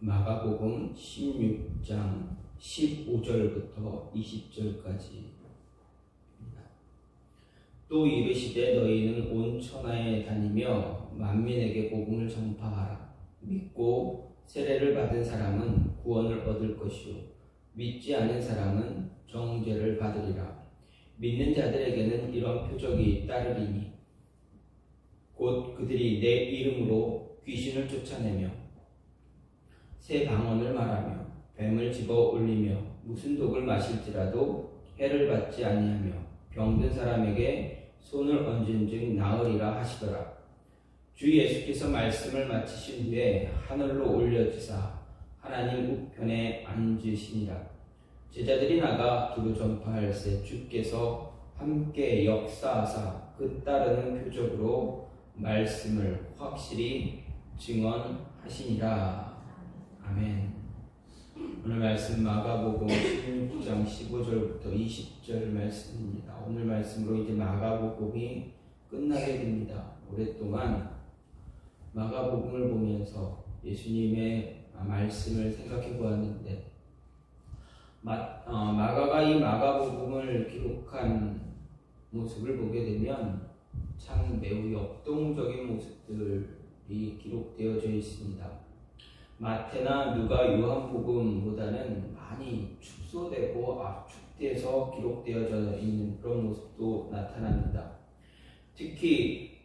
마가복음 16장 15절부터 20절까지. 또 이르시되 너희는 온 천하에 다니며 만민에게 복음을 전파하라. 믿고 세례를 받은 사람은 구원을 얻을 것이요 믿지 않은 사람은 정죄를 받으리라. 믿는 자들에게는 이런 표적이 따르리니 곧 그들이 내 이름으로 귀신을 쫓아내며 새 방언을 말하며 뱀을 집어 올리며 무슨 독을 마실지라도 해를 받지 아니하며 병든 사람에게 손을 얹은즉 나으리라 하시더라. 주 예수께서 말씀을 마치신 후에 하늘로 올려지사 하나님 우편에 앉으시니라. 제자들이 나가 두루 전파할세 주께서 함께 역사하사 그 따르는 표적으로 말씀을 확실히 증언하시니라. 아멘. 오늘 말씀 마가복음 16장 15절부터 20절 말씀입니다. 오늘 말씀으로 이제 마가복음이 끝나게 됩니다. 오랫동안 마가복음을 보면서 예수님의 말씀을 생각해 보았는데 마가가 이 마가복음을 기록한 모습을 보게 되면 참 매우 역동적인 모습들이 기록되어져 있습니다. 마태나 누가 요한복음보다는 많이 축소되고 압축돼서 기록되어져 있는 그런 모습도 나타납니다. 특히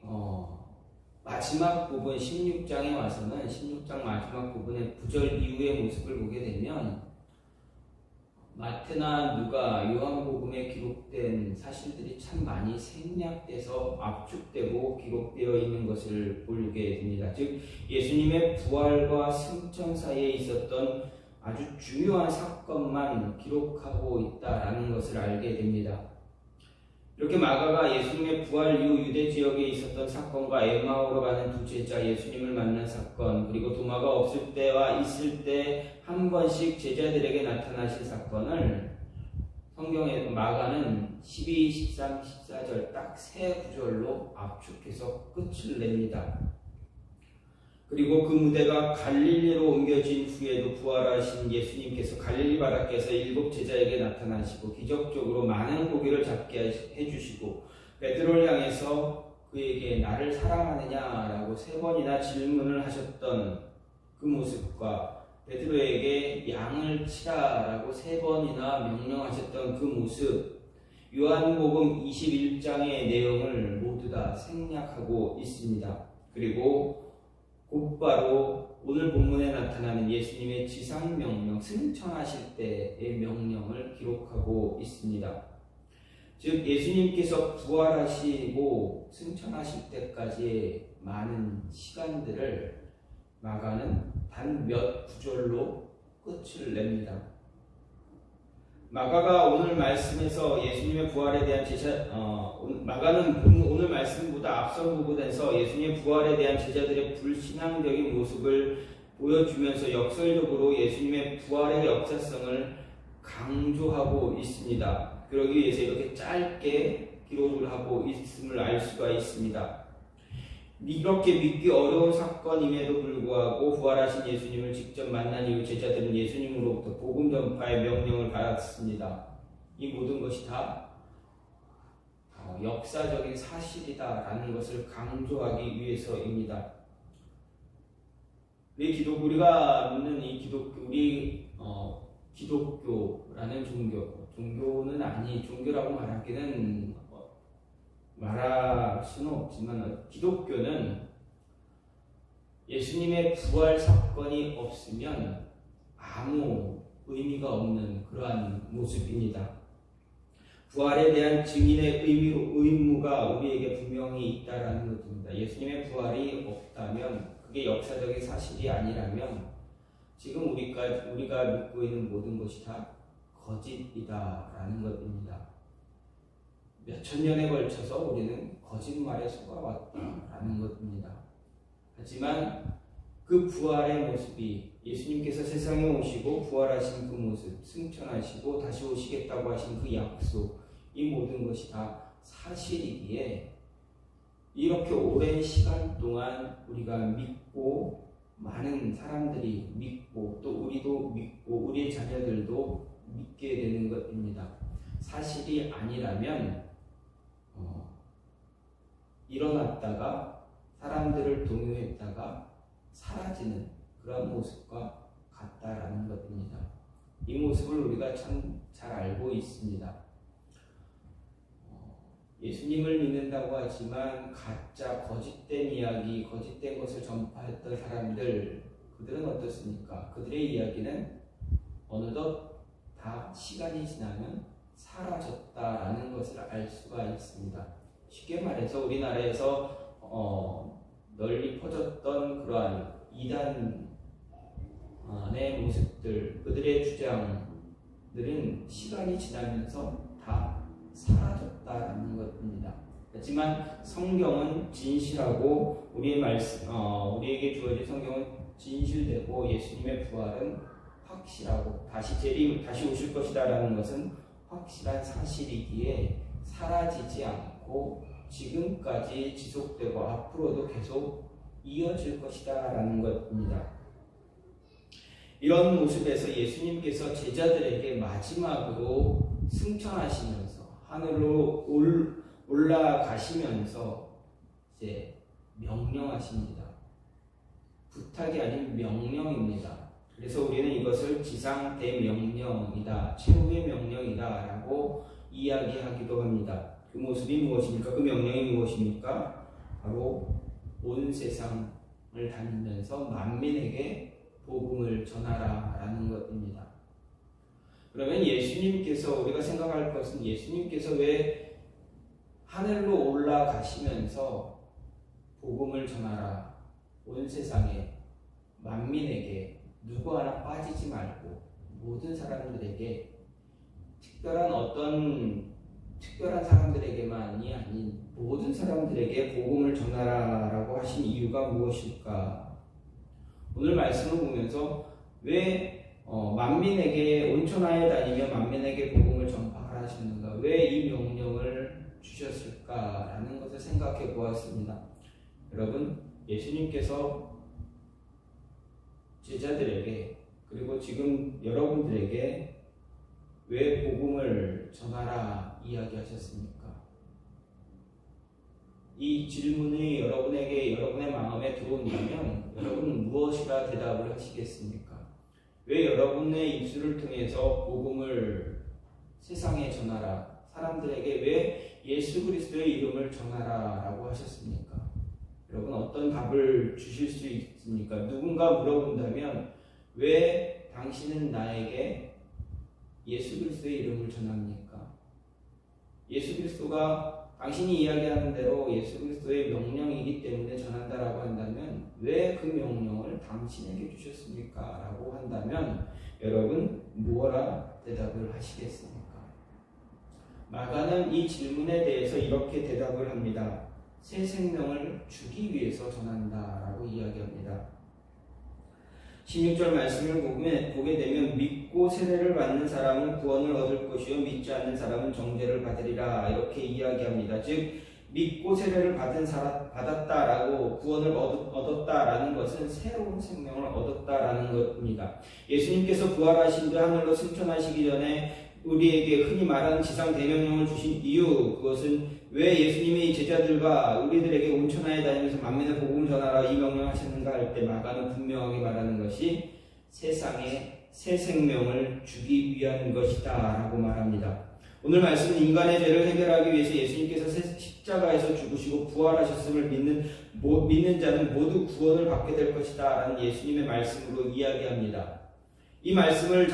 마지막 부분 16장에 와서는 16장 마지막 부분의 9절 이후의 모습을 보게 되면 마태나 누가 요한복음에 기록된 사실들이 참 많이 생략돼서 압축되고 기록되어 있는 것을 보게 됩니다. 즉 예수님의 부활과 승천 사이에 있었던 아주 중요한 사건만 기록하고 있다라는 것을 알게 됩니다. 이렇게 마가가 예수님의 부활 이후 유대 지역에 있었던 사건과 에마오로 가는 두 제자 예수님을 만난 사건, 그리고 도마가 없을 때와 있을 때 한 번씩 제자들에게 나타나신 사건을 성경의 마가는 12, 13, 14절 딱 세 구절로 압축해서 끝을 냅니다. 그리고 그 무대가 갈릴리로 옮겨진 후에도 부활하신 예수님께서 갈릴리 바닷가에서 7 제자에게 나타나시고 기적적으로 많은 고기를 잡게 해주시고 베드로를 향해서 그에게 나를 사랑하느냐라고 3번이나 질문을 하셨던 그 모습과 베드로에게 양을 치라라고 3번이나 명령하셨던 그 모습, 요한복음 21장의 내용을 모두 다 생략하고 있습니다. 그리고 곧바로 오늘 본문에 나타나는 예수님의 지상명령, 승천하실 때의 명령을 기록하고 있습니다. 즉 예수님께서 부활하시고 승천하실 때까지의 많은 시간들을 마가는 단 몇 구절로 끝을 냅니다. 마가가 오늘 말씀에서 예수님의 부활에 대한 마가는 오늘 말씀보다 앞선 부분에서 예수님의 부활에 대한 제자들의 불신앙적인 모습을 보여주면서 역설적으로 예수님의 부활의 역사성을 강조하고 있습니다. 그러기 위해서 이렇게 짧게 기록을 하고 있음을 알 수가 있습니다. 이렇게 믿기 어려운 사건임에도 불구하고 부활하신 예수님을 직접 만난 이후 제자들은 예수님으로부터 복음 전파의 명령을 받았습니다. 이 모든 것이 다 역사적인 사실이다라는 것을 강조하기 위해서입니다. 우리가 믿는 이 기독교라는 종교는 종교라고 말할 수는 없지만 기독교는 예수님의 부활 사건이 없으면 아무 의미가 없는 그러한 모습입니다. 부활에 대한 증인의 의무가 우리에게 분명히 있다라는 것입니다. 예수님의 부활이 없다면, 그게 역사적인 사실이 아니라면 지금 우리가 믿고 있는 모든 것이 다 거짓이다라는 것입니다. 몇천 년에 걸쳐서 우리는 거짓말에 속아왔다라는 것입니다. 하지만 그 부활의 모습이 예수님께서 세상에 오시고 부활하신 그 모습, 승천하시고 다시 오시겠다고 하신 그 약속, 이 모든 것이 다 사실이기에 이렇게 오랜 시간 동안 우리가 믿고 많은 사람들이 믿고 또 우리도 믿고 우리의 자녀들도 믿게 되는 것입니다. 사실이 아니라면 일어났다가 사람들을 동요했다가 사라지는 그런 모습과 같다라는 것입니다. 이 모습을 우리가 참 잘 알고 있습니다. 예수님을 믿는다고 하지만 가짜 거짓된 이야기, 거짓된 것을 전파했던 사람들, 그들은 어떻습니까? 그들의 이야기는 어느덧 다 시간이 지나면 사라졌다라는 것을 알 수가 있습니다. 쉽게 말해서 우리나라에서 널리 퍼졌던 그러한 이단의 모습들, 그들의 주장들은 시간이 지나면서 다 사라졌다라는 것입니다. 하지만 성경은 진실하고 우리에게 주어진 성경은 진실되고 예수님의 부활은 확실하고 다시 오실 것이다라는 것은 확실한 사실이기에 사라지지 않고 지금까지 지속되고 앞으로도 계속 이어질 것이다라는 것입니다. 이런 모습에서 예수님께서 제자들에게 마지막으로 승천하시면서 하늘로 올라가시면서 이제 명령하십니다. 부탁이 아닌 명령입니다. 그래서 우리는 이것을 지상 대명령이다, 최후의 명령이다 라고 이야기하기도 합니다. 그 모습이 무엇입니까? 그 명령이 무엇입니까? 바로 온 세상을 다니면서 만민에게 복음을 전하라 라는 것입니다. 그러면 예수님께서, 우리가 생각할 것은 예수님께서 왜 하늘로 올라가시면서 복음을 전하라, 온 세상에 만민에게 누구 하나 빠지지 말고 모든 사람들에게, 특별한 사람들에게만이 아닌 모든 사람들에게 복음을 전하라라고 하신 이유가 무엇일까? 오늘 말씀을 보면서 왜 만민에게 온천하에 다니며 만민에게 복음을 전파하라 하셨는가? 왜 이 명령을 주셨을까라는 것을 생각해 보았습니다. 여러분, 예수님께서 제자들에게 그리고 지금 여러분들에게 왜 복음을 전하라 이야기하셨습니까? 이 질문이 여러분의 마음에 들어온다면 여러분은 무엇이라 대답을 하시겠습니까? 왜 여러분의 입술을 통해서 복음을 세상에 전하라, 사람들에게 왜 예수 그리스도의 이름을 전하라 라고 하셨습니까? 여러분 어떤 답을 주실 수 있습니까? 누군가 물어본다면 왜 당신은 나에게 예수 그리스도의 이름을 전합니까? 예수 그리스도가 당신이 이야기하는 대로 예수 그리스도의 명령이기 때문에 전한다라고 한다면 왜 그 명령을 당신에게 주셨습니까? 라고 한다면 여러분 뭐라 대답을 하시겠습니까? 마가는 이 질문에 대해서 이렇게 대답을 합니다. 새 생명을 주기 위해서 전한다라고 이야기합니다. 16절 말씀을 보게 되면 믿고 세례를 받는 사람은 구원을 얻을 것이요 믿지 않는 사람은 정죄를 받으리라 이렇게 이야기합니다. 즉 믿고 세례를 받았다라고 구원을 얻었다라는 것은 새로운 생명을 얻었다라는 것입니다. 예수님께서 부활하신 후 하늘로 승천하시기 전에 우리에게 흔히 말하는 지상 대명령을 주신 이유, 그것은 왜 예수님이 제자들과 우리들에게 온천하에 다니면서 만민의 복음을 전하라 이 명령하셨는가 할 때 마가는 분명하게 말하는 것이 세상에 새 생명을 주기 위한 것이다 라고 말합니다. 오늘 말씀은 인간의 죄를 해결하기 위해서 예수님께서 십자가에서 죽으시고 부활하셨음을 믿는 자는 모두 구원을 받게 될 것이다 라는 예수님의 말씀으로 이야기합니다. 이 말씀은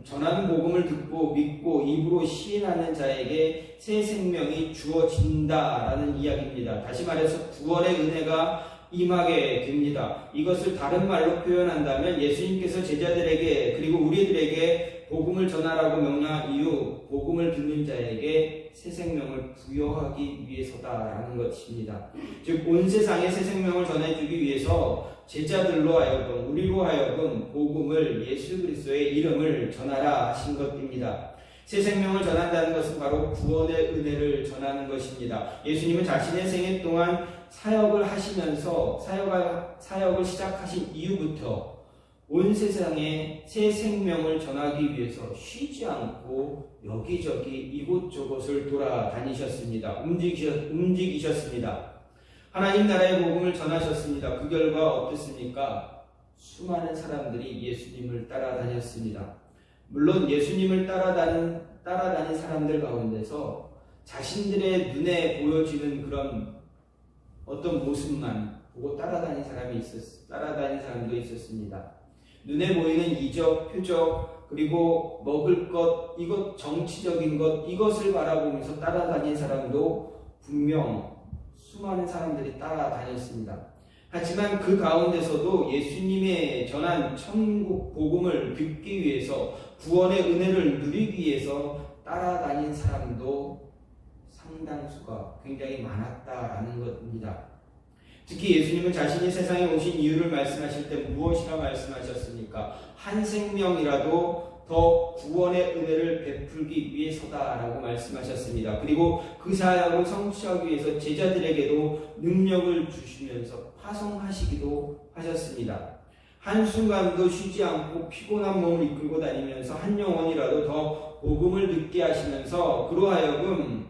전하는 복음을 듣고 믿고 입으로 시인하는 자에게 새 생명이 주어진다라는 이야기입니다. 다시 말해서 구원의 은혜가 임하게 됩니다. 이것을 다른 말로 표현한다면 예수님께서 제자들에게 그리고 우리들에게 복음을 전하라고 명령한 이유, 복음을 듣는 자에게 새 생명을 부여하기 위해서다라는 것입니다. 즉 온 세상에 새 생명을 전해주기 위해서 제자들로 하여금 우리로 하여금 복음을 예수 그리스도의 이름을 전하라 하신 것입니다. 새 생명을 전한다는 것은 바로 구원의 은혜를 전하는 것입니다. 예수님은 자신의 생애 동안 사역을 하시면서 사역을 시작하신 이후부터 온 세상에 새 생명을 전하기 위해서 쉬지 않고 여기저기 이곳저곳을 돌아다니셨습니다. 움직이셨습니다. 하나님 나라의 복음을 전하셨습니다. 그 결과 어땠습니까? 수많은 사람들이 예수님을 따라다녔습니다. 물론 예수님을 따라다닌 사람들 가운데서 자신들의 눈에 보여지는 그런 어떤 모습만 보고 따라다닌 사람도 있었습니다. 눈에 보이는 이적, 표적, 그리고 먹을 것, 이것 정치적인 것, 이것을 바라보면서 따라다닌 사람도 분명 수많은 사람들이 따라다녔습니다. 하지만 그 가운데서도 예수님의 전한 천국 복음을 듣기 위해서 구원의 은혜를 누리기 위해서 따라다닌 사람도 상당수가 굉장히 많았다라는 것입니다. 특히 예수님은 자신이 세상에 오신 이유를 말씀하실 때 무엇이라 말씀하셨습니까? 한 생명이라도 더 구원의 은혜를 베풀기 위해서다라고 말씀하셨습니다. 그리고 그 사역을 성취하기 위해서 제자들에게도 능력을 주시면서 파송하시기도 하셨습니다. 한순간도 쉬지 않고 피곤한 몸을 이끌고 다니면서 한 영혼이라도 더 복음을 듣게 하시면서 그로 하여금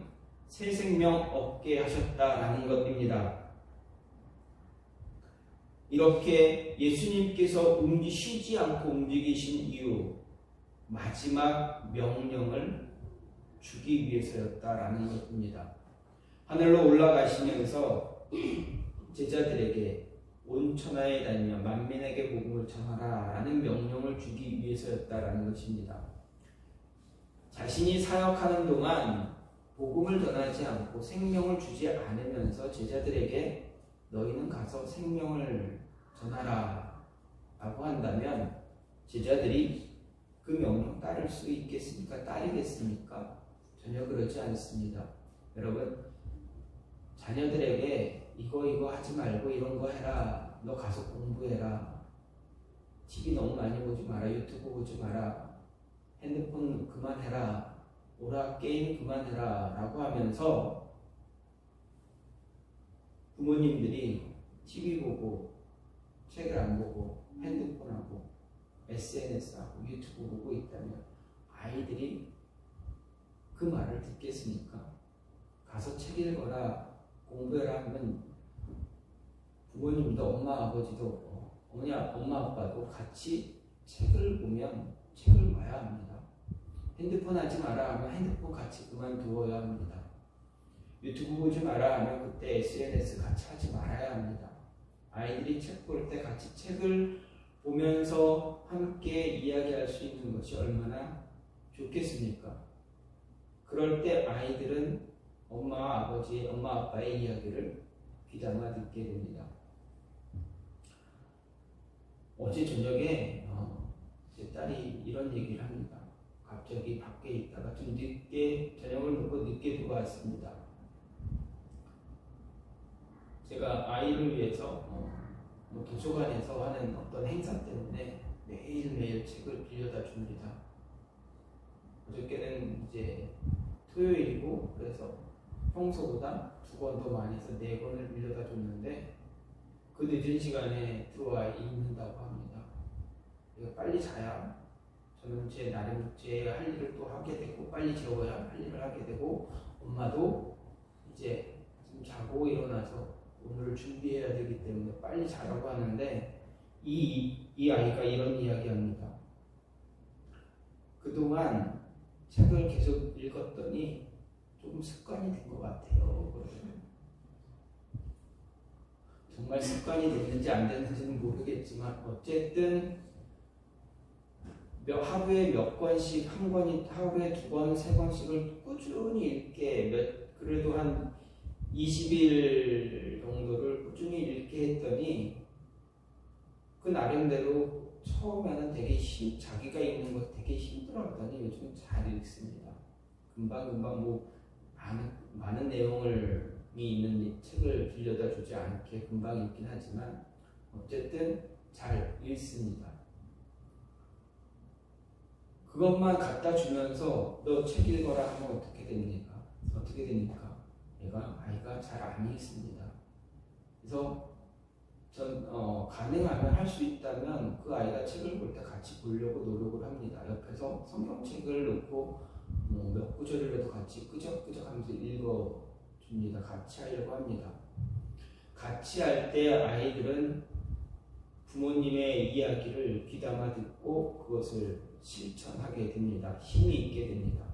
새 생명 얻게 하셨다라는 것입니다. 이렇게 예수님께서 쉬지 않고 움직이신 이유, 마지막 명령을 주기 위해서였다라는 것입니다. 하늘로 올라가시면서 제자들에게 온 천하에 다니며 만민에게 복음을 전하라 라는 명령을 주기 위해서였다라는 것입니다. 자신이 사역하는 동안 복음을 전하지 않고 생명을 주지 않으면서 제자들에게 너희는 가서 생명을 전하라 라고 한다면 제자들이 그 명령 따를 수 있겠습니까? 따르겠습니까? 전혀 그렇지 않습니다. 여러분, 자녀들에게 이거 하지 말고 이런 거 해라. 너 가서 공부해라. TV 너무 많이 보지 마라. 유튜브 보지 마라. 핸드폰 그만해라. 오락 게임 그만해라. 라고 하면서 부모님들이 TV 보고 책을 안 보고 핸드폰하고 SNS하고 유튜브 보고 있다면 아이들이 그 말을 듣겠습니까? 가서 책 읽어라, 공부해라 하면 부모님도 엄마 아버지도 엄마 아빠도 같이 책을 보면 책을 봐야 합니다. 핸드폰 하지 마라 하면 핸드폰 같이 그만두어야 합니다. 유튜브 보지 마라 하면 그때 SNS 같이 하지 말아야 합니다. 아이들이 책 볼 때 같이 책을 보면서 함께 이야기할 수 있는 것이 얼마나 좋겠습니까? 그럴 때 아이들은 엄마 아빠의 이야기를 귀담아 듣게 됩니다. 어제 저녁에 제 딸이 이런 얘기를 합니다. 갑자기 밖에 있다가 좀 늦게 저녁을 먹고 늦게 들어왔습니다. 제가 아이를 위해서 도서관에서 하는 어떤 행사 때문에 매일매일 책을 빌려다 줍니다. 어저께는 이제 토요일이고 그래서 평소보다 2권 더 많이 해서 4권을 빌려다 줬는데 그 늦은 시간에 들어와 읽는다고 합니다. 빨리 자야 저는 제 나름 제 할 일을 또 하게 되고 빨리 재워야 할 일을 하게 되고 엄마도 이제 좀 자고 일어나서 오늘 준비해야 되기 때문에 빨리 자라고 하는데 이 아이가 이런 이야기합니다. 그동안 책을 계속 읽었더니 조금 습관이 된 것 같아요. 정말 습관이 됐는지 안 됐는지는 모르겠지만 어쨌든 하루에 몇 권씩 하루에 2권, 3권씩을 꾸준히 읽게 그래도 한 20일 정도를 꾸준히 읽게 했더니 그 나름대로 처음에는 되게 자기가 읽는 거 되게 힘들었더니 요즘 잘 읽습니다. 금방 많은 내용이 있는 책을 빌려다 주지 않게 금방 읽긴 하지만 어쨌든 잘 읽습니다. 그것만 갖다 주면서 너 책 읽어라 하면 어떻게 됩니까? 아이가 잘 안 읽습니다. 그래서 가능하면 할 수 있다면 그 아이가 책을 볼 때 같이 보려고 노력을 합니다. 옆에서 성경책을 놓고 몇 구절이라도 같이 끄적끄적 하면서 읽어줍니다. 같이 하려고 합니다. 같이 할 때 아이들은 부모님의 이야기를 귀담아 듣고 그것을 실천하게 됩니다. 힘이 있게 됩니다.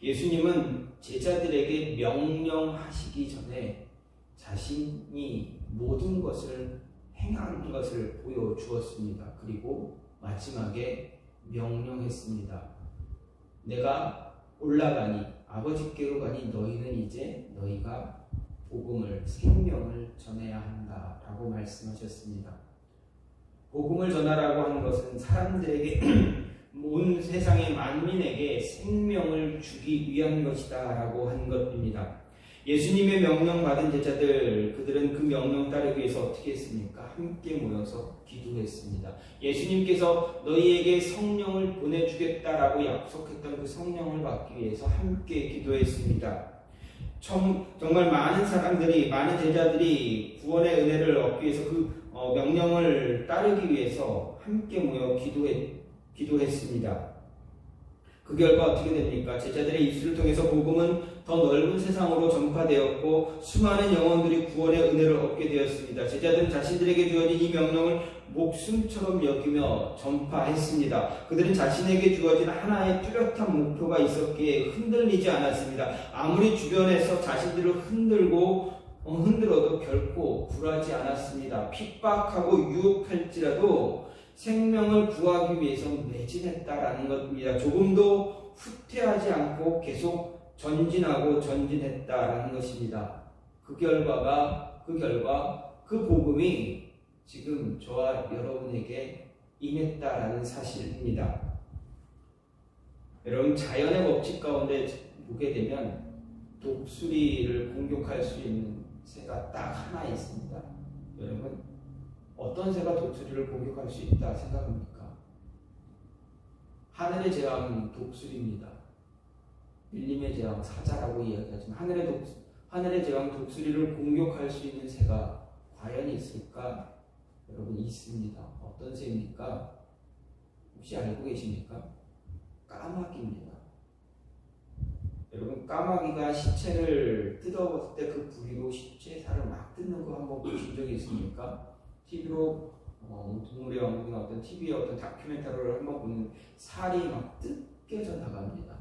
예수님은 제자들에게 명령하시기 전에 자신이 모든 것을 행한 것을 보여주었습니다. 그리고 마지막에 명령했습니다. 내가 올라가니 아버지께로 가니 너희는 이제 너희가 복음을 생명을 전해야 한다라고 말씀하셨습니다. 복음을 전하라고 하는 것은 사람들에게 온 세상의 만민에게 생명을 주기 위한 것이다라고 한 것입니다. 예수님의 명령 받은 제자들, 그들은 그 명령 따르기 위해서 어떻게 했습니까? 함께 모여서 기도했습니다. 예수님께서 너희에게 성령을 보내주겠다라고 약속했던 그 성령을 받기 위해서 함께 기도했습니다. 정말 많은 사람들이, 많은 제자들이 구원의 은혜를 얻기 위해서 그 명령을 따르기 위해서 함께 모여 기도했습니다. 그 결과 어떻게 됩니까? 제자들의 입술을 통해서 복음은 더 넓은 세상으로 전파되었고 수많은 영혼들이 구원의 은혜를 얻게 되었습니다. 제자들은 자신들에게 주어진 이 명령을 목숨처럼 여기며 전파했습니다. 그들은 자신에게 주어진 하나의 뚜렷한 목표가 있었기에 흔들리지 않았습니다. 아무리 주변에서 자신들을 흔들어도 결코 굴하지 않았습니다. 핍박하고 유혹할지라도 생명을 구하기 위해서 매진했다라는 것입니다. 조금도 후퇴하지 않고 계속 전진하고 전진했다라는 것입니다. 그 결과 그 복음이 지금 저와 여러분에게 임했다라는 사실입니다. 여러분, 자연의 법칙 가운데 보게 되면 독수리를 공격할 수 있는 새가 딱 하나 있습니다. 여러분, 어떤 새가 독수리를 공격할 수 있다 생각합니까? 하늘의 제왕은 독수리입니다. 밀림의 제왕 사자라고 이야기하지만 하늘의 제왕 독수리를 공격할 수 있는 새가 과연 있을까? 여러분, 있습니다. 어떤 새입니까? 혹시 알고 계십니까? 까마귀입니다. 여러분, 까마귀가 시체를 뜯어봤을 때 그 부리로 시체 살을 막 뜯는 거 한번 보신 적이 있습니까? TV로 동물의 왕국이나 어떤 TV의 어떤 다큐멘터리를 한번 보면 살이 막 뜯겨져 나갑니다.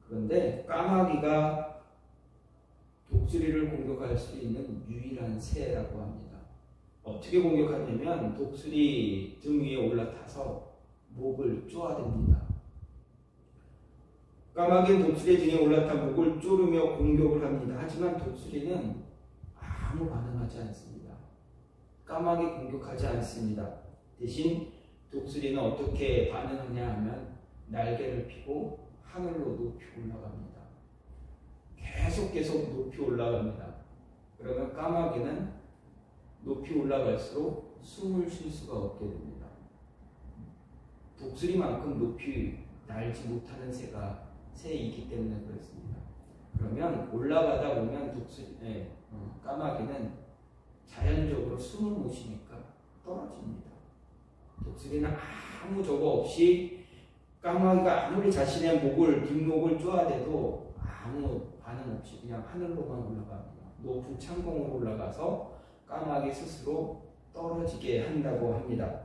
그런데 까마귀가 독수리를 공격할 수 있는 유일한 새라고 합니다. 어떻게 공격하냐면 독수리 등 위에 올라타서 목을 쪼아댑니다. 까마귀는 독수리 등에 올라타 목을 조르며 공격을 합니다. 하지만 독수리는 아무 반응하지 않습니다. 까마귀 공격하지 않습니다. 대신 독수리는 어떻게 반응하냐 하면 날개를 펴고 하늘로 높이 올라갑니다. 계속 높이 올라갑니다. 그러면 까마귀는 높이 올라갈수록 숨을 쉴 수가 없게 됩니다. 독수리만큼 높이 날지 못하는 새이기 때문에 그렇습니다. 그러면 올라가다 보면 까마귀는 자연적으로 숨을 못 쉬니까 떨어집니다. 독수리는 아무 저거 없이 까마귀가 아무리 자신의 뒷목을 쪼아대도 아무 반응 없이 그냥 하늘로만 올라갑니다. 높은 창공으로 올라가서 까마귀 스스로 떨어지게 한다고 합니다.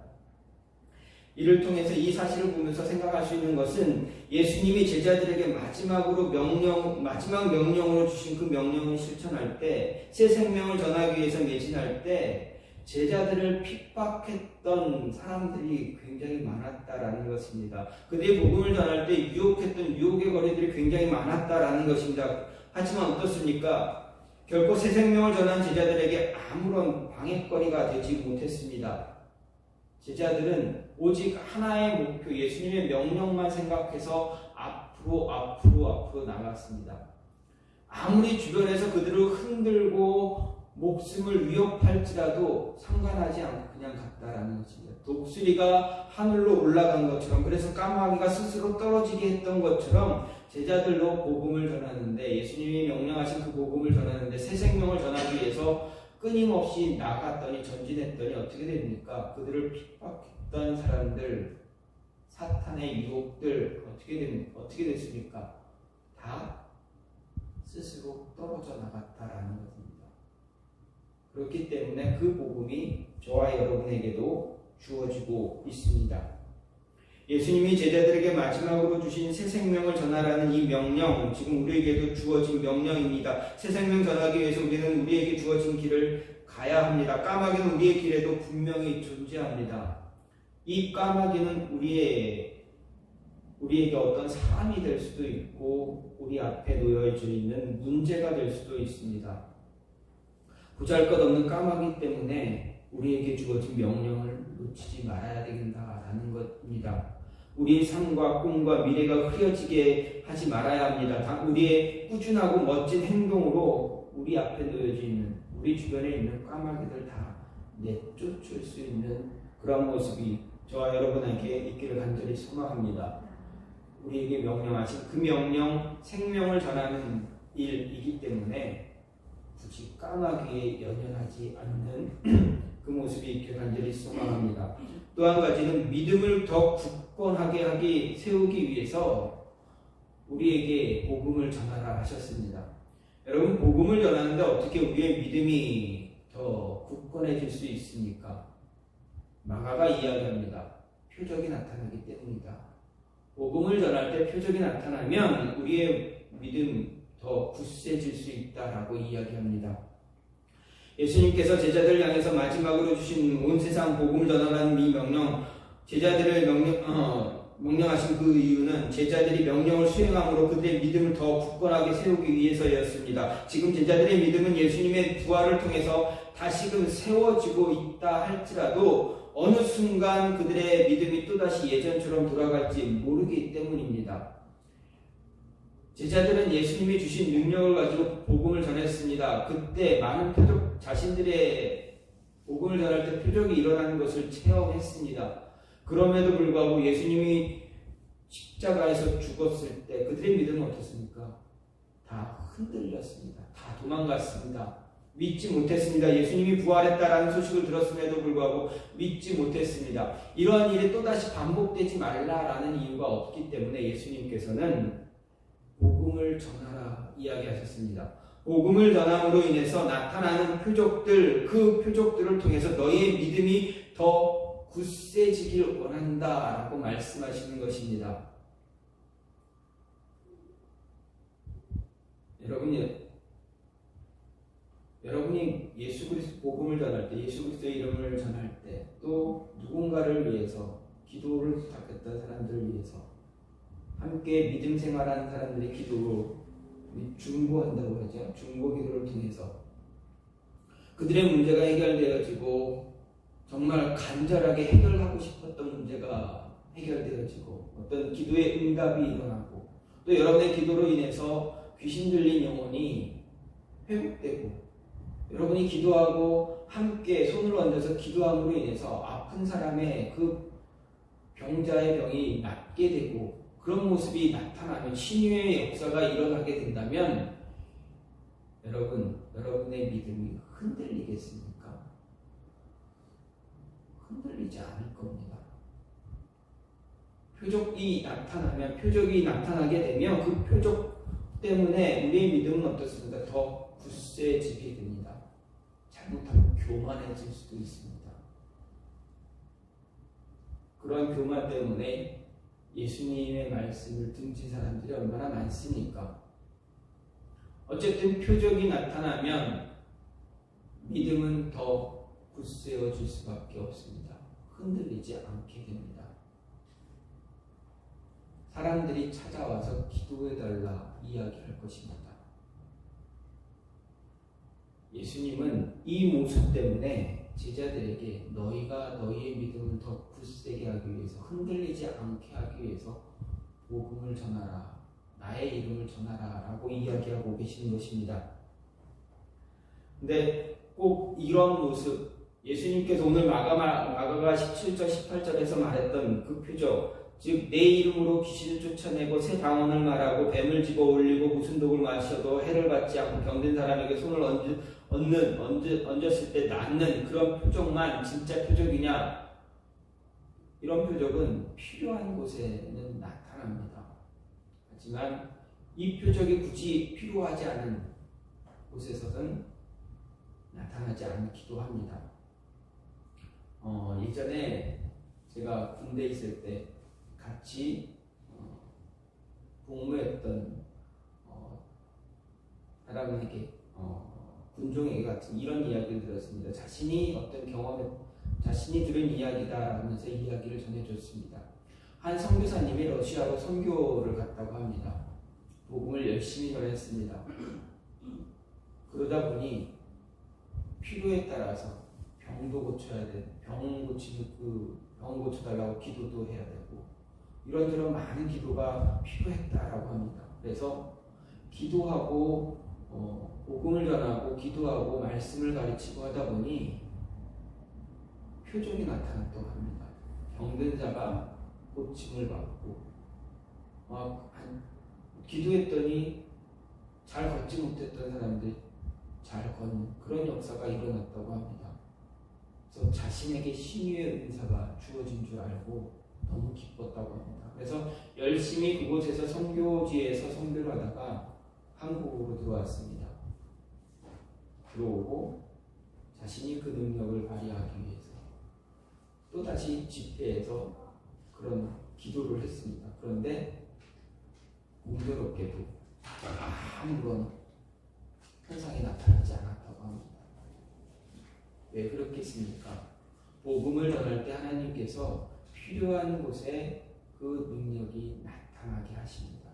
이를 통해서 이 사실을 보면서 생각할 수 있는 것은 예수님이 제자들에게 마지막 명령으로 주신 그 명령을 실천할 때, 새 생명을 전하기 위해서 매진할 때 제자들을 핍박했던 사람들이 굉장히 많았다라는 것입니다. 그들이 복음을 전할 때 유혹했던 유혹의 거리들이 굉장히 많았다라는 것입니다. 하지만 어떻습니까? 결코 새 생명을 전한 제자들에게 아무런 방해거리가 되지 못했습니다. 제자들은 오직 하나의 목표, 예수님의 명령만 생각해서 앞으로 나갔습니다. 아무리 주변에서 그들을 흔들고 목숨을 위협할지라도 상관하지 않고 그냥 갔다라는 것입니다. 독수리가 하늘로 올라간 것처럼, 그래서 까마귀가 스스로 떨어지게 했던 것처럼 제자들로 복음을 전하는데, 예수님이 명령하신 그 복음을 전하는데 새 생명을 전하기 위해서 끊임없이 나갔더니, 전진했더니 어떻게 됩니까? 그들을 핍박했던 사람들, 사탄의 유혹들 어떻게 됐습니까? 다 스스로 떨어져 나갔다라는 것입니다. 그렇기 때문에 그 복음이 저와 여러분에게도 주어지고 있습니다. 예수님이 제자들에게 마지막으로 주신 새 생명을 전하라는 이 명령, 지금 우리에게도 주어진 명령입니다. 새 생명 전하기 위해서 우리는 우리에게 주어진 길을 가야 합니다. 까마귀는 우리의 길에도 분명히 존재합니다. 이 까마귀는 우리에게 어떤 사람이 될 수도 있고 우리 앞에 놓여져 있는 문제가 될 수도 있습니다. 보잘것없는 까마귀 때문에 우리에게 주어진 명령을 놓치지 말아야 된다라는 것입니다. 우리의 삶과 꿈과 미래가 흐려지게 하지 말아야 합니다. 우리의 꾸준하고 멋진 행동으로 우리 앞에 놓여져 있는, 우리 주변에 있는 까마귀들 다 내쫓을 수 있는 그런 모습이 저와 여러분에게 있기를 간절히 소망합니다. 우리에게 명령하신 그 명령, 생명을 전하는 일이기 때문에 굳이 까마귀에 연연하지 않는 그 모습이 있기를 간절히 소망합니다. 또 한 가지는 믿음을 더 굳건하게 세우기 위해서 우리에게 복음을 전하라 하셨습니다. 여러분, 복음을 전하는데 어떻게 우리의 믿음이 더 굳건해질 수 있습니까? 마가가 이야기합니다. 표적이 나타나기 때문이다. 복음을 전할 때 표적이 나타나면 우리의 믿음 더 굳세질 수 있다라고 이야기합니다. 예수님께서 제자들 향해서 마지막으로 주신 온 세상 복음을 전하라는 이 명령, 제자들을 명령하신 그 이유는 제자들이 명령을 수행함으로 그들의 믿음을 더 굳건하게 세우기 위해서였습니다. 지금 제자들의 믿음은 예수님의 부활을 통해서 다시금 세워지고 있다 할지라도 어느 순간 그들의 믿음이 또다시 예전처럼 돌아갈지 모르기 때문입니다. 제자들은 예수님이 주신 능력을 가지고 복음을 전했습니다. 그때 많은 표적, 자신들의 복음을 전할 때 표적이 일어나는 것을 체험했습니다. 그럼에도 불구하고 예수님이 십자가에서 죽었을 때 그들의 믿음은 어떻습니까? 다 흔들렸습니다. 다 도망갔습니다. 믿지 못했습니다. 예수님이 부활했다라는 소식을 들었음에도 불구하고 믿지 못했습니다. 이러한 일이 또다시 반복되지 말라라는 이유가 없기 때문에 예수님께서는 복음을 전하라 이야기하셨습니다. 복음을 전함으로 인해서 나타나는 표적들, 그 표적들을 통해서 너희의 믿음이 더 굳세지길 원한다라고 말씀하시는 것입니다. 여러분이 예수 그리스도 복음을 전할 때, 예수 그리스도의 이름을 전할 때, 또 누군가를 위해서 기도를 부탁했던 사람들을 위해서 함께 믿음 생활하는 사람들의 기도로 중보한다고 하죠. 중보 기도를 통해서 그들의 문제가 해결되어지고 정말 간절하게 해결하고 싶었던 문제가 해결되어지고 어떤 기도의 응답이 일어나고 또 여러분의 기도로 인해서 귀신 들린 영혼이 회복되고 여러분이 기도하고 함께 손을 얹어서 기도함으로 인해서 아픈 사람의 그 병자의 병이 낫게 되고 그런 모습이 나타나면 치유의 역사가 일어나게 된다면 여러분의 믿음이 흔들리겠습니까? 흔들리지 않을 겁니다. 표적이 나타나게 되면 그 표적 때문에 우리의 믿음은 어떻습니까? 더 굳세지게 됩니다. 잘못하면 교만해질 수도 있습니다. 그런 교만 때문에 예수님의 말씀을 등진 사람들이 얼마나 많습니까? 어쨌든 표적이 나타나면 믿음은 더 굳세어질 수밖에 없습니다. 흔들리지 않게 됩니다. 사람들이 찾아와서 기도해달라 이야기할 것입니다. 예수님은 이 모습 때문에 제자들에게 너희가 너희의 믿음을 더 굳세게 하기 위해서 흔들리지 않게 하기 위해서 복음을 전하라, 나의 이름을 전하라 라고 이야기하고 계시는 것입니다. 근데 꼭 이런 모습, 예수님께서 오늘 마가가 17절 18절에서 말했던 그 표적, 즉 내 이름으로 귀신을 쫓아내고 새 방언을 말하고 뱀을 집어 올리고 무슨 독을 마셔도 해를 받지 않고 병든 사람에게 손을 얹었을 때 낫는 그런 표적만 진짜 표적이냐? 이런 표적은 필요한 곳에는 나타납니다. 하지만 이 표적이 굳이 필요하지 않은 곳에서는 나타나지 않기도 합니다. 예전에 제가 군대에 있을 때 같이 복무했던 사람에게 군종에게 같은 이런 이야기를 들었습니다. 자신이 어떤 경험에 자신이 들은 이야기다 하면서 이야기를 전해줬습니다. 한 선교사님이 러시아로 선교를 갔다고 합니다. 복음을 열심히 전했습니다. 그러다 보니 필요에 따라서 병도 고쳐야 돼. 병 고쳐달라고 기도도 해야 되고 이런저런 많은 기도가 필요했다라고 합니다. 그래서 기도하고 복음을 전하고 기도하고 말씀을 가르치고 하다 보니 표적이 나타났다고 합니다. 병든 자가 고침을 받고 기도했더니 잘 걷지 못했던 사람들이 잘 걷는 그런 역사가 일어났다고 합니다. 그래서 자신에게 신유의 은사가 주어진 줄 알고 너무 기뻤다고 합니다. 그래서 열심히 그곳에서 선교지에서 선교를 하다가 한국으로 들어왔습니다. 들어오고 자신이 그 능력을 발휘하기 위해서 또다시 집회에서 그런 기도를 했습니다. 그런데 공교롭게도 아무런 현상이 나타나지 않았다고 합니다. 왜 그렇겠습니까? 복음을 전할 때 하나님께서 필요한 곳에 그 능력이 나타나게 하십니다.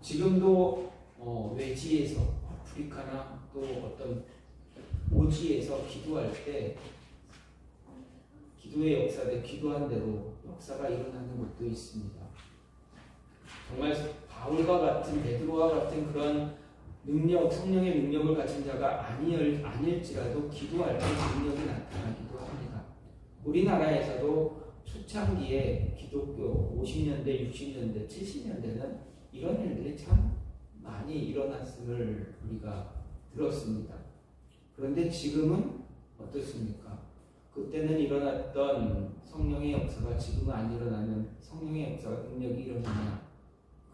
지금도 외지에서 아프리카나 또 어떤 오지에서 기도할 때 기도의 역사대 기도한 대로 역사가 일어나는 곳도 있습니다. 정말 바울과 같은 베드로와 같은 그런 능력, 성령의 능력을 가진 자가 아닐지라도 기도할 때 능력이 나타나기도 합니다. 우리나라에서도 초창기에 기독교 50년대, 60년대, 70년대는 이런 일들이 참 많이 일어났음을 우리가 들었습니다. 그런데 지금은 어떻습니까? 그때는 일어났던 성령의 역사가 지금은 안 일어나는 성령의 역사가 능력이 일어나냐?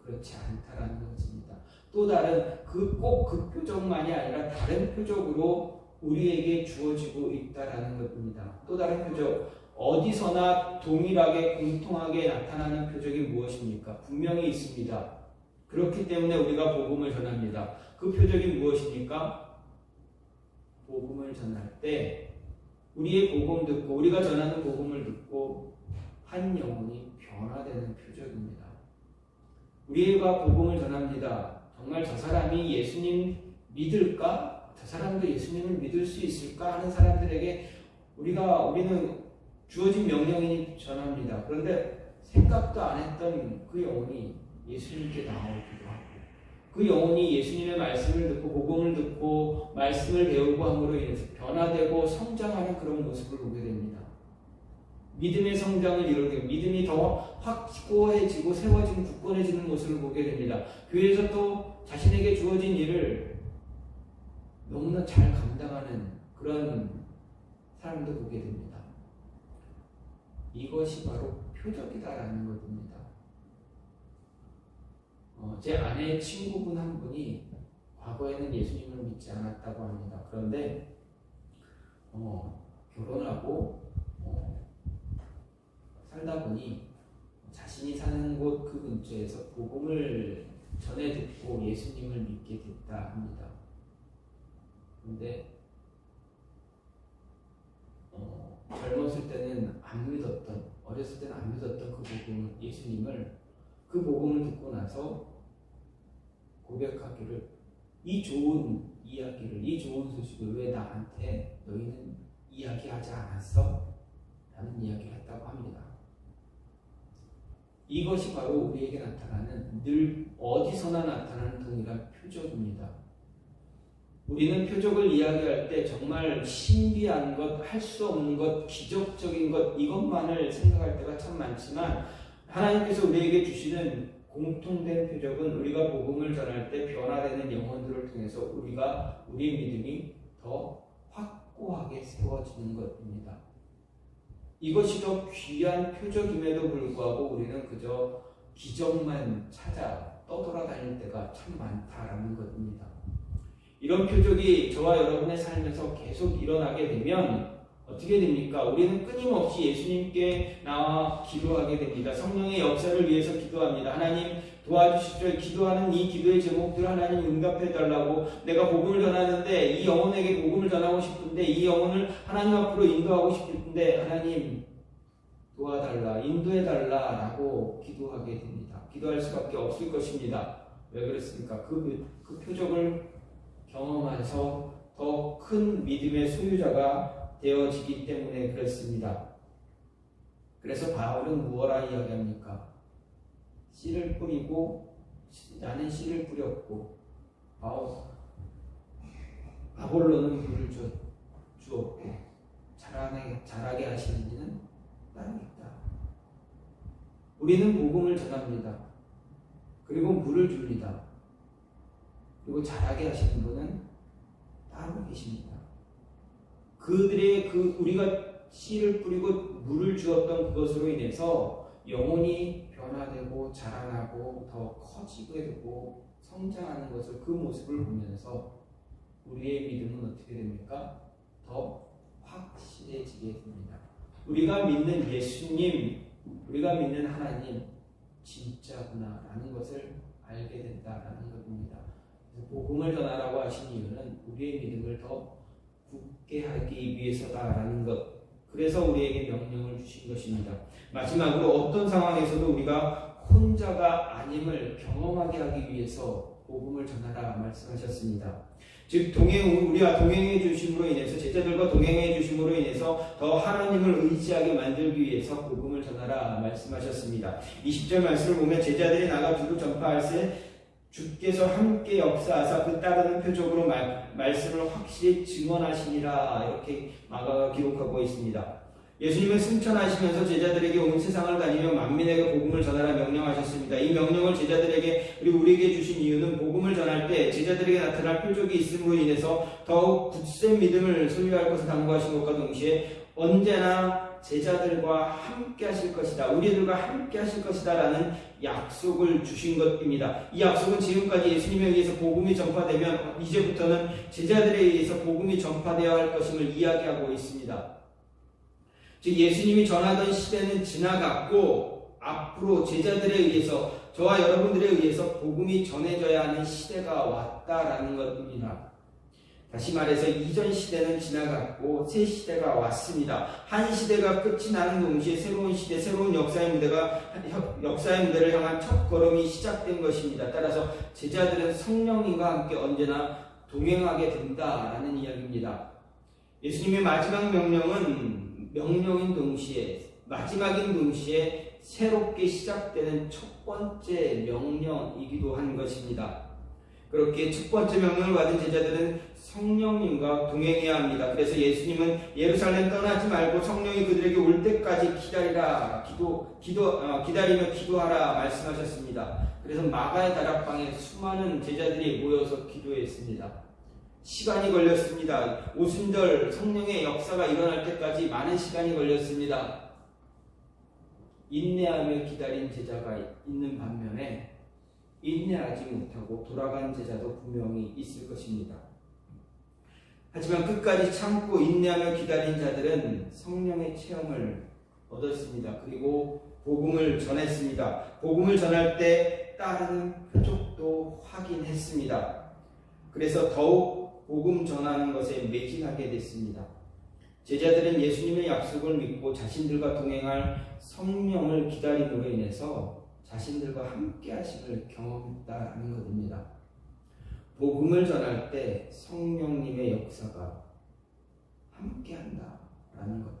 그렇지 않다라는 것입니다. 또 다른 꼭 그 표적만이 아니라 다른 표적으로 우리에게 주어지고 있다라는 것입니다. 또 다른 표적, 어디서나 동일하게 공통하게 나타나는 표적이 무엇입니까? 분명히 있습니다. 그렇기 때문에 우리가 복음을 전합니다. 그 표적이 무엇입니까? 복음을 전할 때 우리의 복음 듣고 우리가 전하는 복음을 듣고 한 영혼이 변화되는 표적입니다. 우리가 복음을 전합니다. 정말 저 사람이 예수님 믿을까? 저 사람도 예수님을 믿을 수 있을까? 하는 사람들에게 우리는 주어진 명령이니 전합니다. 그런데 생각도 안 했던 그 영혼이 예수님께 나오기도 하고 그 영혼이 예수님의 말씀을 듣고 복음을 듣고 말씀을 배우고 함으로 인해서 변화되고 성장하는 그런 모습을 보게 됩니다. 믿음의 성장을 이루게 믿음이 더 확고해지고 세워지고 굳건해지는 모습을 보게 됩니다. 교회에서 또 자신에게 주어진 일을 너무나 잘 감당하는 그런 사람도 보게 됩니다. 이것이 바로 표적이다라는 것입니다. 제 아내의 친구분 한 분이 과거에는 예수님을 믿지 않았다고 합니다. 그런데 결혼하고 살다 보니 자신이 사는 곳 그 근처에서 복음을 전해 듣고 예수님을 믿게 됐다 합니다. 그런데 젊었을 때는 안 믿었던, 어렸을 때는 안 믿었던 그 복음을, 예수님을, 그 복음을 듣고 나서 고백하기를, 이 좋은 이야기를, 이 좋은 소식을 왜 나한테 너희는 이야기하지 않았어? 라는 이야기를 했다고 합니다. 이것이 바로 우리에게 나타나는, 늘 어디서나 나타나는 동일한 표적입니다. 우리는 표적을 이야기할 때 정말 신비한 것, 할 수 없는 것, 기적적인 것 이것만을 생각할 때가 참 많지만 하나님께서 우리에게 주시는 공통된 표적은 우리가 복음을 전할 때 변화되는 영혼들을 통해서 우리 믿음이 더 확고하게 세워지는 것입니다. 이것이 더 귀한 표적임에도 불구하고 우리는 그저 기적만 찾아 떠돌아다닐 때가 참 많다라는 것입니다. 이런 표적이 저와 여러분의 삶에서 계속 일어나게 되면 어떻게 됩니까? 우리는 끊임없이 예수님께 나와 기도하게 됩니다. 성령의 역사를 위해서 기도합니다. 하나님 도와주십시오. 기도하는 이 기도의 제목들 하나님 응답해달라고, 내가 복음을 전하는데 이 영혼에게 복음을 전하고 싶은데 이 영혼을 하나님 앞으로 인도하고 싶은데 하나님 도와달라, 인도해달라 라고 기도하게 됩니다. 기도할 수밖에 없을 것입니다. 왜 그렇습니까? 그 표적을 경험해서 더 큰 믿음의 소유자가 되어지기 때문에 그렇습니다. 그래서 바울은 무엇라 이야기합니까? 씨를 뿌리고, 나는 씨를 뿌렸고 아볼로는 물을 주었고 자라게 하시는 이는 따로 있다. 우리는 복음을 전합니다. 그리고 물을 줍니다. 그리고 자라게 하시는 분은 따로 계십니다. 우리가 씨를 뿌리고 물을 주었던 그것으로 인해서 영혼이 변화되고 자라나고 더 커지게 되고 성장하는 것을, 그 모습을 보면서 우리의 믿음은 어떻게 됩니까? 더 확실해지게 됩니다. 우리가 믿는 예수님, 우리가 믿는 하나님 진짜구나 라는 것을 알게 된다라는 것입니다. 복음을 전하라고 하신 이유는 우리의 믿음을 더 굳게 하기 위해서다라는 것, 그래서 우리에게 명령을 주신 것입니다. 마지막으로 어떤 상황에서도 우리가 혼자가 아님을 경험하게 하기 위해서 복음을 전하라 말씀하셨습니다. 즉 우리와 동행해 주심으로 인해서, 제자들과 동행해 주심으로 인해서 더 하나님을 의지하게 만들기 위해서 복음을 전하라 말씀하셨습니다. 20절 말씀을 보면 제자들이 나가 두루 전파할세 주께서 함께 역사하사 그 따르는 표적으로 말씀을 확실히 증언하시니라, 이렇게 마가가 기록하고 있습니다. 예수님은 승천하시면서 제자들에게 온 세상을 다니며 만민에게 복음을 전하라 명령하셨습니다. 이 명령을 제자들에게 그리고 우리에게 주신 이유는 복음을 전할 때 제자들에게 나타날 표적이 있음으로 인해서 더욱 굳센 믿음을 소유할 것을 당부하신 것과 동시에 언제나 제자들과 함께 하실 것이다, 우리들과 함께 하실 것이다 라는 약속을 주신 것입니다. 이 약속은 지금까지 예수님에 의해서 복음이 전파되면 이제부터는 제자들에 의해서 복음이 전파되어야 할 것임을 이야기하고 있습니다. 즉 예수님이 전하던 시대는 지나갔고 앞으로 제자들에 의해서, 저와 여러분들에 의해서 복음이 전해져야 하는 시대가 왔다라는 것입니다. 다시 말해서 이전 시대는 지나갔고 새 시대가 왔습니다. 한 시대가 끝이 나는 동시에 새로운 시대, 새로운 역사의 무대를 향한 첫 걸음이 시작된 것입니다. 따라서 제자들은 성령님과 함께 언제나 동행하게 된다라는 이야기입니다. 예수님의 마지막 명령은 마지막인 동시에 새롭게 시작되는 첫 번째 명령이기도 한 것입니다. 그렇게 첫 번째 명령을 받은 제자들은 성령님과 동행해야 합니다. 그래서 예수님은 예루살렘 떠나지 말고 성령이 그들에게 올 때까지 기다리며 기도하라 말씀하셨습니다. 그래서 마가의 다락방에 수많은 제자들이 모여서 기도했습니다. 시간이 걸렸습니다. 오순절 성령의 역사가 일어날 때까지 많은 시간이 걸렸습니다. 인내하며 기다린 제자가 있는 반면에 인내하지 못하고 돌아간 제자도 분명히 있을 것입니다. 하지만 끝까지 참고 인내하며 기다린 자들은 성령의 체험을 얻었습니다. 그리고 복음을 전했습니다. 복음을 전할 때 따르는 표적도 확인했습니다. 그래서 더욱 복음 전하는 것에 매진하게 됐습니다. 제자들은 예수님의 약속을 믿고 자신들과 동행할 성령을 기다림으로 인해서 자신들과 함께 하심을 경험했다는 것입니다. 복음을 전할 때 성령님의 역사가 함께 한다라는 것,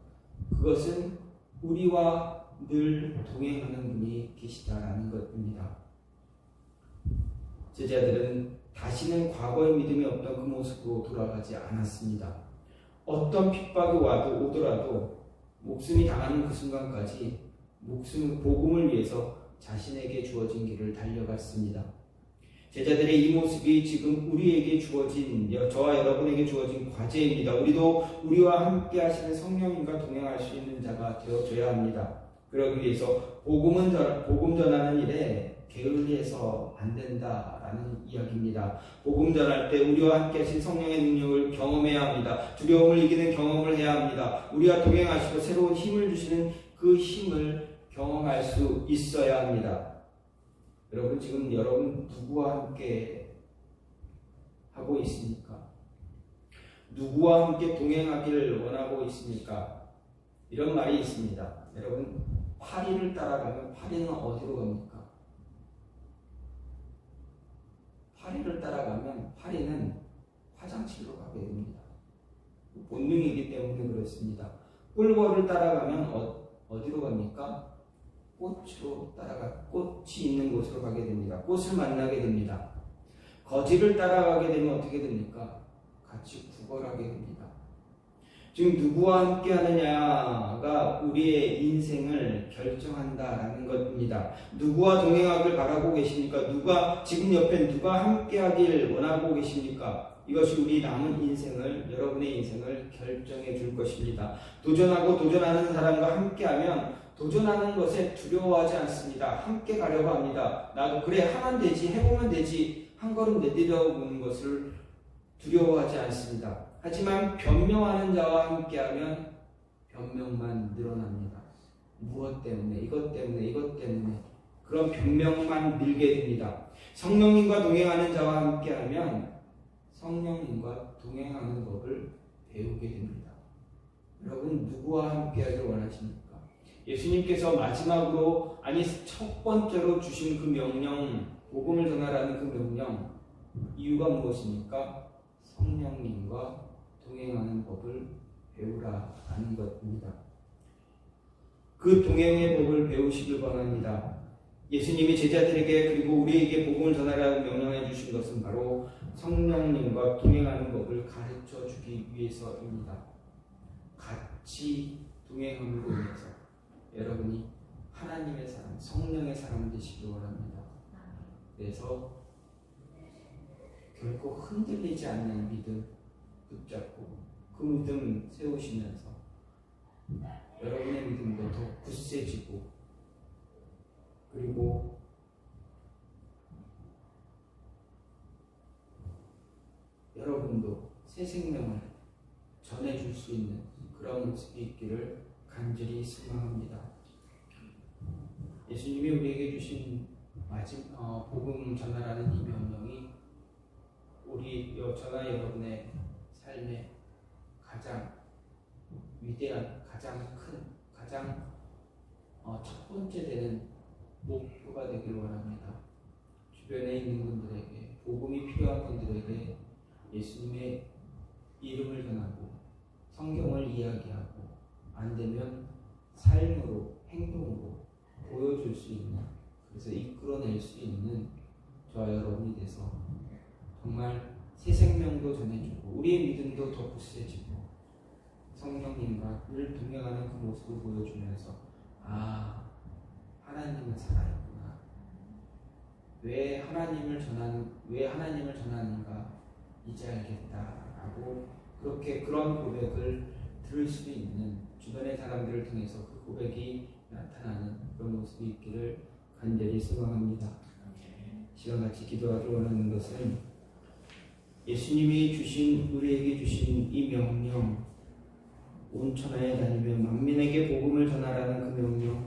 그것은 우리와 늘 동행하는 분이 계시다라는 것입니다. 제자들은 다시는 과거의 믿음이 없던 그 모습으로 돌아가지 않았습니다. 어떤 핍박이 오더라도 목숨이 당하는 그 순간까지 복음을 위해서 자신에게 주어진 길을 달려갔습니다. 제자들의 이 모습이 지금 우리에게 주어진, 저와 여러분에게 주어진 과제입니다. 우리도 우리와 함께 하시는 성령님과 동행할 수 있는 자가 되어줘야 합니다. 그러기 위해서 복음 전하는 일에 게을리해서 안 된다라는 이야기입니다. 복음 전할 때 우리와 함께 하신 성령의 능력을 경험해야 합니다. 두려움을 이기는 경험을 해야 합니다. 우리와 동행하시고 새로운 힘을 주시는 그 힘을 경험할 수 있어야 합니다. 여러분, 지금 여러분 누구와 함께 하고 있습니까? 누구와 함께 동행하기를 원하고 있습니까? 이런 말이 있습니다. 여러분, 파리를 따라가면 파리는 어디로 갑니까? 파리를 따라가면 파리는 화장실로 가게 됩니다. 본능이기 때문에 그렇습니다. 꿀벌을 따라가면 어디로 갑니까? 꽃이 있는 곳으로 가게 됩니다. 꽃을 만나게 됩니다. 거지를 따라가게 되면 어떻게 됩니까? 같이 구걸하게 됩니다. 지금 누구와 함께 하느냐가 우리의 인생을 결정한다라는 것입니다. 누구와 동행하길 바라고 계십니까? 지금 옆에 누가 함께 하길 원하고 계십니까? 이것이 우리 남은 인생을, 여러분의 인생을 결정해 줄 것입니다. 도전하는 사람과 함께 하면 도전하는 것에 두려워하지 않습니다. 함께 가려고 합니다. 나도 그래, 하면 되지, 해보면 되지, 한 걸음 내디뎌 보는 것을 두려워하지 않습니다. 하지만 변명하는 자와 함께하면 변명만 늘어납니다. 무엇 때문에, 이것 때문에 그런 변명만 늘게 됩니다. 성령님과 동행하는 자와 함께하면 성령님과 동행하는 법을 배우게 됩니다. 여러분, 누구와 함께하길 원하십니까? 예수님께서 마지막으로, 첫 번째로 주신 그 명령, 복음을 전하라는 그 명령, 이유가 무엇입니까? 성령님과 동행하는 법을 배우라는 것입니다. 그 동행의 법을 배우시길 바랍니다. 예수님이 제자들에게 그리고 우리에게 복음을 전하라고 명령해 주신 것은 바로 성령님과 동행하는 법을 가르쳐 주기 위해서입니다. 같이 동행함으로 인해서 여러분이 하나님의 사람, 성령의 사람 되시길 원합니다. 그래서 결코 흔들리지 않는 믿음 붙잡고 그 믿음 세우시면서 여러분의 믿음도 더 굳세지고, 그리고 여러분도 새 생명을 전해줄 수 있는 그런 모습이 있기를 간절히 소망합니다. 예수님이 우리에게 주신 복음 전하라는 이 명령이 저나 여러분의 삶의 가장 위대한, 가장 큰, 가장 첫 번째 되는 목표가 되길 원합니다. 주변에 있는 분들에게, 복음이 필요한 분들에게 예수님의 이름을 전하고 성경을 이야기하고, 안 되면 삶으로, 행동으로 보여줄 수 있는, 그래서 이끌어낼 수 있는 저와 여러분이 돼서 정말 새 생명도 전해주고 우리의 믿음도 더 굳세지고 성령님과 늘 동행하는 그 모습을 보여주면서, 하나님은 살아있구나, 왜 하나님을 전하는가 이제 알겠다라고, 그런 고백을 들을 수 있는 주변의 사람들을 통해서 그 고백이 나타나는 그런 모습이 있기를 간절히 소망합니다. 시간같이 기도하길 원하는 것은 예수님이 우리에게 주신 이 명령, 온 천하에 다니며 만민에게 복음을 전하라는 그 명령,